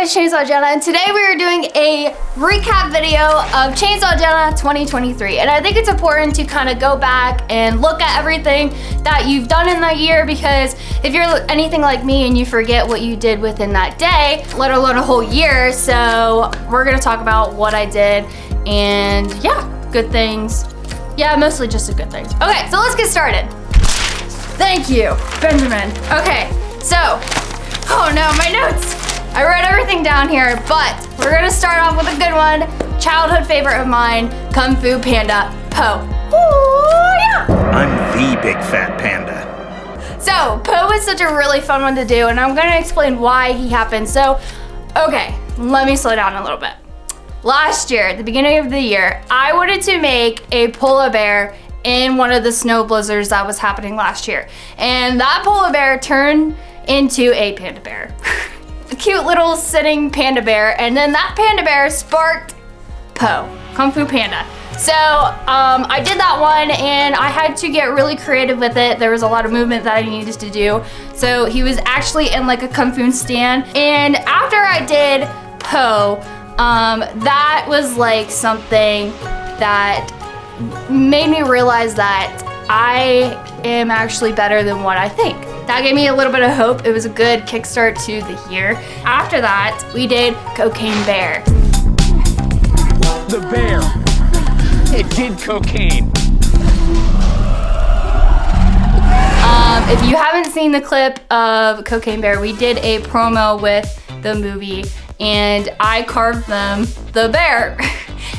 it's Chainsaw Jenna, and today we are doing a recap video of Chainsaw Jenna 2023. And I think it's important to kind of go back and look at everything that you've done in that year, because if you're anything like me and you forget what you did within that day, let alone a whole year. So we're gonna talk about what I did and yeah, good things. Yeah, mostly just the good things. Okay, so let's get started. Thank you, Benjamin. Okay, so, oh no, my notes. I wrote everything down here, but we're gonna start off with a good one. Childhood favorite of mine, Kung Fu Panda Po. Ooh, yeah. I'm the big fat panda. So, Po was such a really fun one to do, and I'm gonna explain why he happened. So, okay, let me slow down a little bit. Last year, at the beginning of the year, I wanted to make a polar bear in one of the snow blizzards that was happening last year. And that polar bear turned into a panda bear. A cute little sitting panda bear, and then that panda bear sparked Po, Kung Fu Panda. So I did that one, and I had to get really creative with it. There was a lot of movement that I needed to do. So he was actually in like a Kung Fu stand, and after I did Po, that was like something that made me realize that I am actually better than what I think. That gave me a little bit of hope. It was a good kickstart to the year. After that, we did Cocaine Bear. The bear, it did cocaine. If you haven't seen the clip of Cocaine Bear, we did a promo with the movie, and I carved them the bear.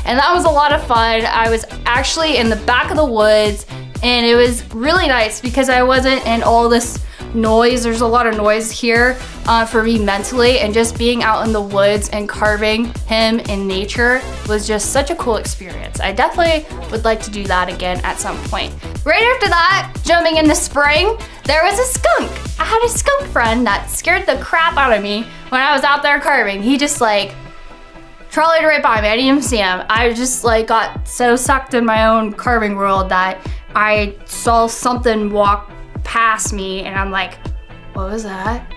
And that was a lot of fun. I was actually in the back of the woods, and it was really nice because I wasn't in all this noise. There's a lot of noise here for me mentally, and just being out in the woods and carving him in nature was just such a cool experience. I definitely would like to do that again at some point. Right after that, jumping into spring, there was a skunk. I had a skunk friend that scared the crap out of me when I was out there carving. He just like trolleyed right by me. I didn't even see him. I just like got so sucked in my own carving world that I saw something walk past me, and I'm like, what was that?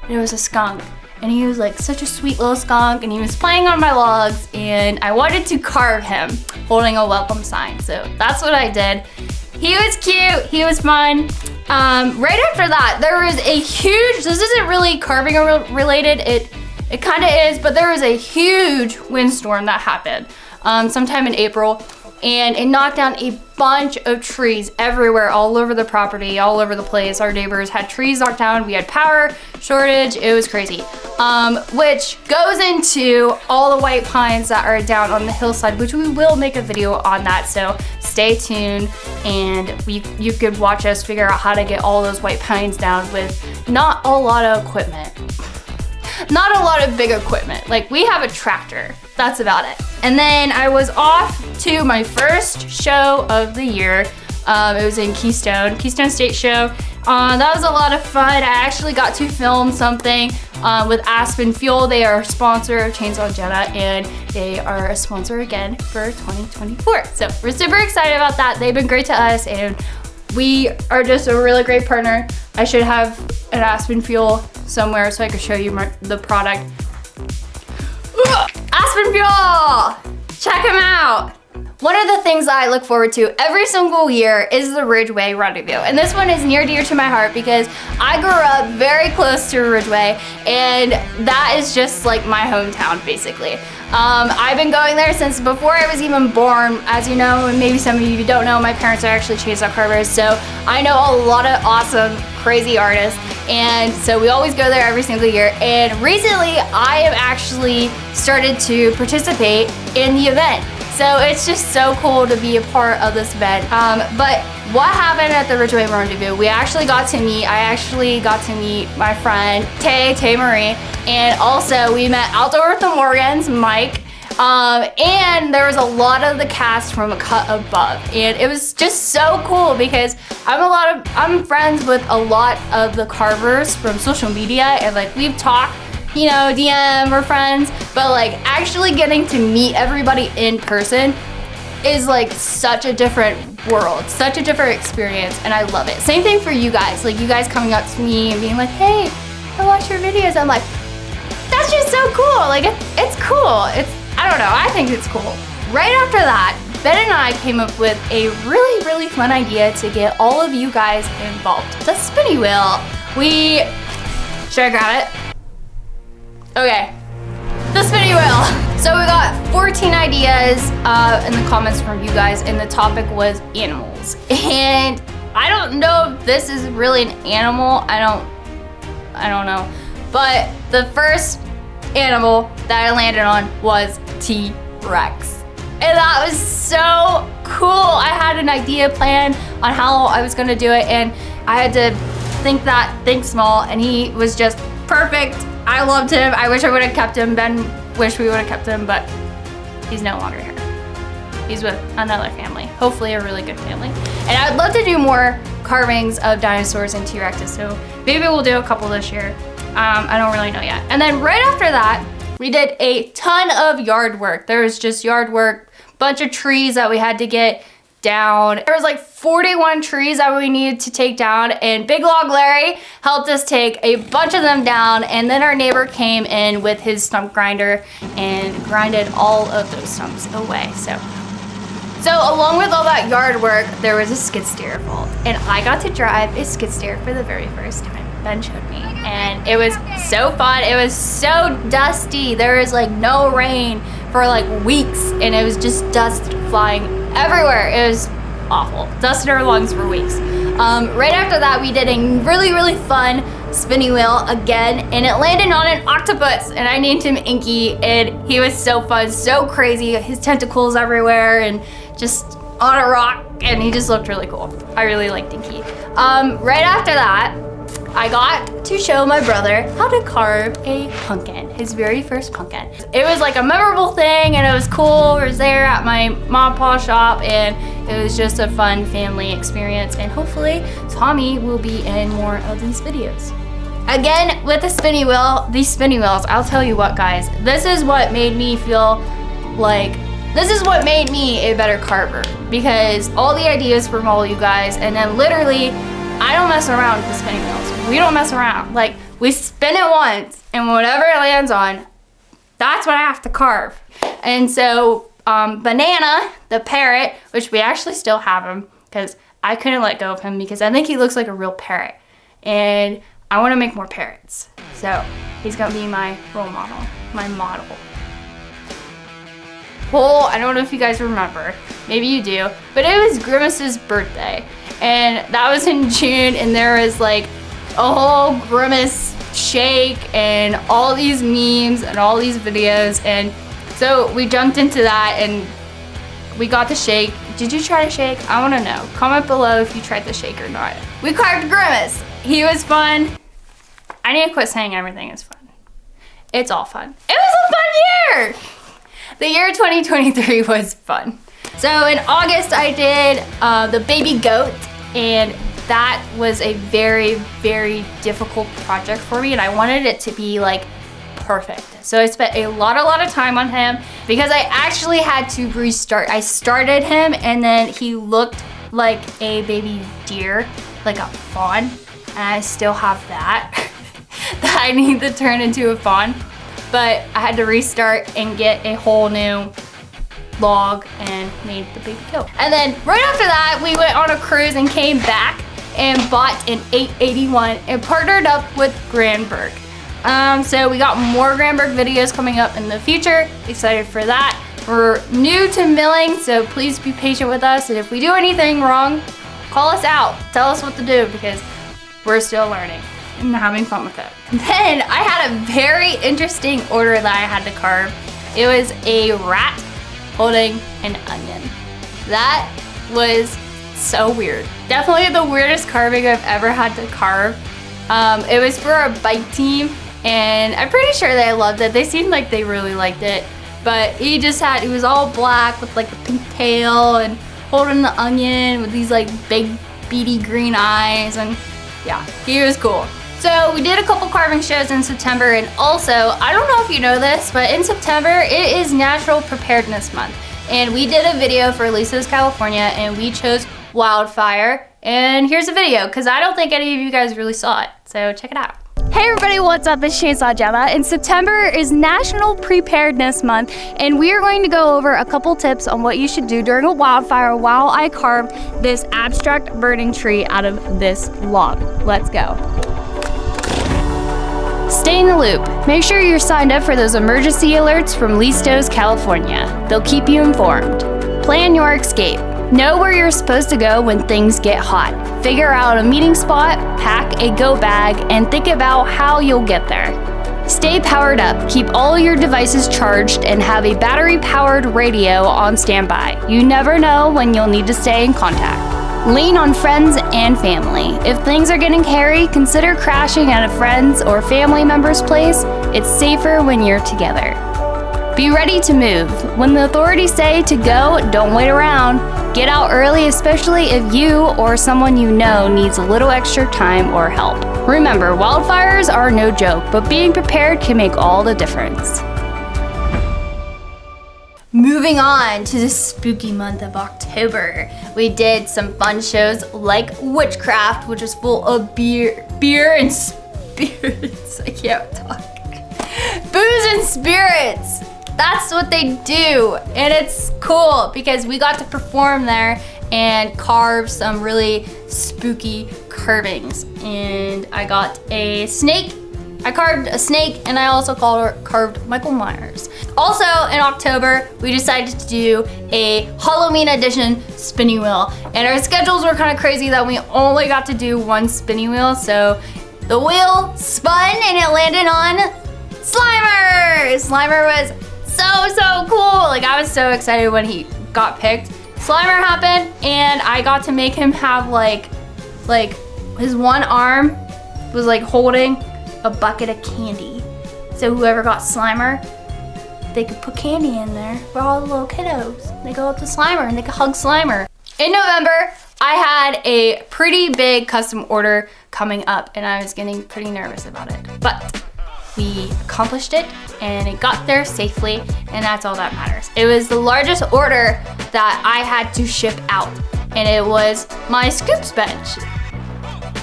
And it was a skunk, and he was like such a sweet little skunk, and he was playing on my logs, and I wanted to carve him holding a welcome sign. So that's what I did. He was cute, he was fun. Right after that, there was a huge, this isn't really carving related, it kind of is, but there was a huge windstorm that happened sometime in April, and it knocked down a bunch of trees everywhere, all over the property, all over the place. Our neighbors had trees knocked down. We had power shortage. It was crazy, which goes into all the white pines that are down on the hillside, which we will make a video on that. So stay tuned, and you could watch us figure out how to get all those white pines down with not a lot of equipment. Not a lot of big equipment. Like, we have a tractor. That's about it. And then I was off to my first show of the year. It was in Keystone State Show. That was a lot of fun. I actually got to film something with Aspen Fuel. They are a sponsor of Chainsaw Jenna, and they are a sponsor again for 2024. So we're super excited about that. They've been great to us, and we are just a really great partner. I should have an Aspen Fuel somewhere so I could show you the product. Aspen Fuel! Check him out! One of the things that I look forward to every single year is the Ridgeway Rendezvous. And this one is near and dear to my heart because I grew up very close to Ridgeway, and that is just like my hometown, basically. I've been going there since before I was even born. As you know, and maybe some of you don't know, my parents are actually chainsaw carvers, so I know a lot of awesome, crazy artists, and so we always go there every single year. And recently, I have actually started to participate in the event. So it's just so cool to be a part of this event. But what happened at the Ridgeway Rendezvous, I actually got to meet my friend, Tay Marie, and also we met Outdoor with the Morgans, Mike, and there was a lot of the cast from A Cut Above, and it was just so cool because I'm friends with a lot of the carvers from social media, and like we've talked, you know, DM or friends, but like actually getting to meet everybody in person is like such a different world, such a different experience, and I love it. Same thing for you guys, like you guys coming up to me and being like, hey, I watch your videos. I'm like, that's just so cool. Like, it's cool. I don't know, I think it's cool. Right after that, Ben and I came up with a really, really fun idea to get all of you guys involved. The spinny wheel. Should I grab it? Okay, the spinny wheel. So we got 14 ideas in the comments from you guys, and the topic was animals. And I don't know if this is really an animal. I don't know. But the first animal that I landed on was T-Rex. And that was so cool. I had an idea plan on how I was gonna do it, and I had to think small, and he was just perfect. I loved him. I wish I would have kept him. Ben wished we would have kept him, but he's no longer here. He's with another family, hopefully a really good family. And I'd love to do more carvings of dinosaurs and T-Rexes, so maybe we'll do a couple this year. I don't really know yet. And then right after that, we did a ton of yard work. There was just yard work, bunch of trees that we had to get down. There was like 41 trees that we needed to take down, and Big Log Larry helped us take a bunch of them down, and then our neighbor came in with his stump grinder and grinded all of those stumps away. So along with all that yard work, there was a skid steer involved, and I got to drive a skid steer for the very first time. Ben showed me, and it was so fun. It was so dusty. There was like no rain for like weeks, and it was just dust flying everywhere. It was awful. Dust in our lungs for weeks. Right after that, we did a really, really fun spinny wheel again, and it landed on an octopus, and I named him Inky, and he was so fun, so crazy. His tentacles everywhere and just on a rock, and he just looked really cool. I really liked Inky. Right after that, I got to show my brother how to carve a pumpkin, his very first pumpkin. It was like a memorable thing, and it was cool. I was there at my mom and pa shop, and it was just a fun family experience, and hopefully Tommy will be in more of these videos. Again, with the spinny wheel, these spinny wheels, I'll tell you what, guys, this is what made me feel like, this is what made me a better carver, because all the ideas from all you guys, and then literally, I don't mess around with the spinning wheels. We don't mess around. Like, we spin it once, and whatever it lands on, that's what I have to carve. And so, Banana, the parrot, which we actually still have him, because I couldn't let go of him because I think he looks like a real parrot. And I want to make more parrots. So, he's going to be my role model, my model. Well, I don't know if you guys remember. Maybe you do. But it was Grimace's birthday. And that was in June, and there was like a whole Grimace shake and all these memes and all these videos, and so we jumped into that and we got the shake. Did you try to shake? I want to know. Comment below if you tried the shake or not. We carved Grimace. He was fun. I need to quit saying everything is fun. It's all fun. It was a fun year! The year 2023 was fun. So in August, I did the baby goat, and that was a very, very difficult project for me, and I wanted it to be like perfect. So I spent a lot of time on him because I actually had to restart. I started him, and then he looked like a baby deer, like a fawn, and I still have that, that I need to turn into a fawn. But I had to restart and get a whole new log and made the baby goat. And then right after that, we went on a cruise and came back and bought an 881 and partnered up with Granberg. So we got more Granberg videos coming up in the future. Excited for that. We're new to milling, so please be patient with us. And if we do anything wrong, call us out. Tell us what to do, because we're still learning and having fun with it. Then I had a very interesting order that I had to carve. It was a rat holding an onion. That was so weird. Definitely the weirdest carving I've ever had to carve. It was for a bike team, and I'm pretty sure they loved it. They seemed like they really liked it, but he was all black with like a pink tail and holding the onion with these like big beady green eyes, and yeah, he was cool. So we did a couple carving shows in September, and also, I don't know if you know this, but in September, it is Natural Preparedness Month. And we did a video for Lisa's California, and we chose wildfire. And here's a video, because I don't think any of you guys really saw it. So check it out. Hey everybody, what's up? It's Chainsaw Gemma, and September is National Preparedness Month, and we are going to go over a couple tips on what you should do during a wildfire while I carve this abstract burning tree out of this log. Let's go. Stay in the loop. Make sure you're signed up for those emergency alerts from Listos, California. They'll keep you informed. Plan your escape. Know where you're supposed to go when things get hot. Figure out a meeting spot, pack a go bag, and think about how you'll get there. Stay powered up, keep all your devices charged, and have a battery-powered radio on standby. You never know when you'll need to stay in contact. Lean on friends and family. If things are getting hairy, consider crashing at a friend's or family member's place. It's safer when you're together. Be ready to move. When the authorities say to go, don't wait around. Get out early, especially if you or someone you know needs a little extra time or help. Remember, wildfires are no joke, but being prepared can make all the difference. Moving on to the spooky month of October, we did some fun shows like Witchcraft, which is full of beer and spirits. I can't talk. Booze and spirits. That's what they do, and it's cool because we got to perform there and carve some really spooky carvings. And I got a snake. I carved a snake, and I also carved Michael Myers. Also in October, we decided to do a Halloween edition spinning wheel, and our schedules were kind of crazy that we only got to do one spinning wheel. So the wheel spun and it landed on Slimer. Slimer was so cool. Like, I was so excited when he got picked. Slimer happened, and I got to make him have like his one arm was like holding a bucket of candy. So whoever got Slimer, they could put candy in there for all the little kiddos. They go up to Slimer and they could hug Slimer. In November, I had a pretty big custom order coming up, and I was getting pretty nervous about it. But we accomplished it, and it got there safely, and that's all that matters. It was the largest order that I had to ship out, and it was my Scoops bench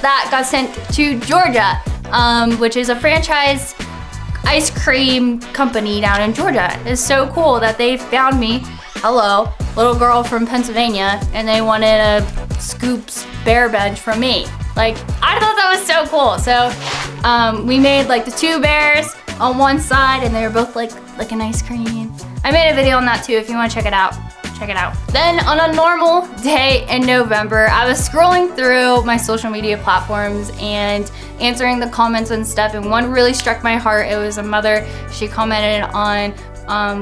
that got sent to Georgia, which is a franchise ice cream company down in Georgia. It's so cool that they found me, hello, little girl from Pennsylvania, and they wanted a Scoops bear bench from me. Like, I thought that was so cool. So we made like the two bears on one side, and they were both like an ice cream. I made a video on that too if you want to check it out. Check it out. Then on a normal day in November, I was scrolling through my social media platforms and answering the comments and stuff, and one really struck my heart. It was a mother. She commented on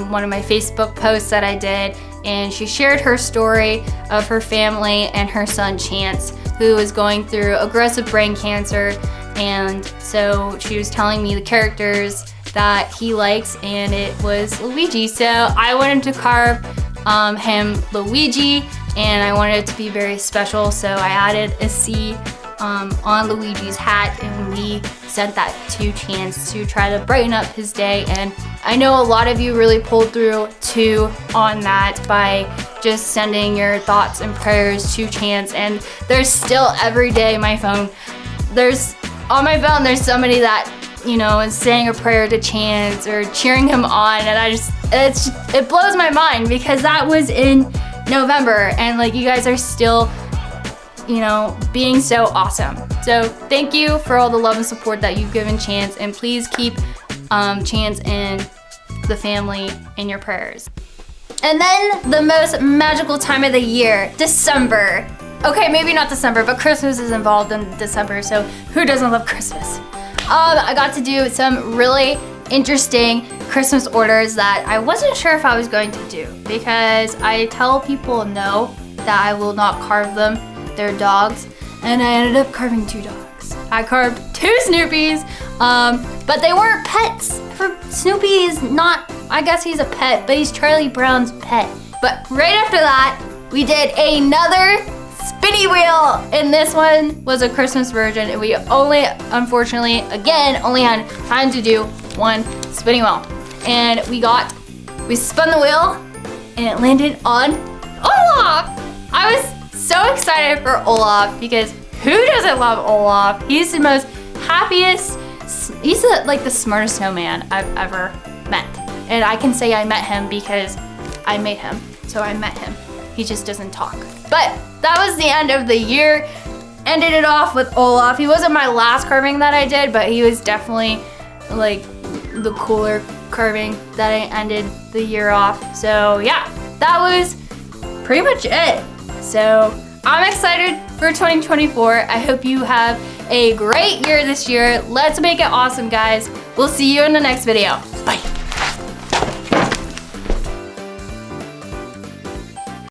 one of my Facebook posts that I did, and she shared her story of her family and her son Chance, who was going through aggressive brain cancer. And so she was telling me the characters that he likes, and it was Luigi. So I wanted to carve him Luigi, and I wanted it to be very special. So I added a C on Luigi's hat, and we sent that to Chance to try to brighten up his day. And I know a lot of you really pulled through too on that by just sending your thoughts and prayers to Chance. And there's still every day on my phone, there's somebody that, you know, is saying a prayer to Chance or cheering him on, and it blows my mind because that was in November, and like, you guys are still, you know, being so awesome. So thank you for all the love and support that you've given Chance, and please keep Chance and the family in your prayers. And then the most magical time of the year, December. Okay, maybe not December, but Christmas is involved in December, so who doesn't love Christmas? I got to do some really interesting Christmas orders that I wasn't sure if I was going to do, because I tell people no, that I will not carve them. They're dogs, and I ended up carving 2 dogs. I carved 2 Snoopies, but they weren't pets. Snoopy is not, I guess he's a pet, but he's Charlie Brown's pet. But right after that, we did another spinny wheel, and this one was a Christmas version, and we unfortunately, again, only had time to do 1 spinning wheel. And we spun the wheel, and it landed on Olaf. I was so excited for Olaf because who doesn't love Olaf? He's the most happiest, he's like the smartest snowman I've ever met. And I can say I met him because I made him. So I met him. He just doesn't talk. But that was the end of the year. Ended it off with Olaf. He wasn't my last carving that I did, but he was definitely like the cooler carving that I ended the year off. So yeah, that was pretty much it. So I'm excited for 2024. I hope you have a great year this year. Let's make it awesome, guys. We'll see you in the next video. Bye.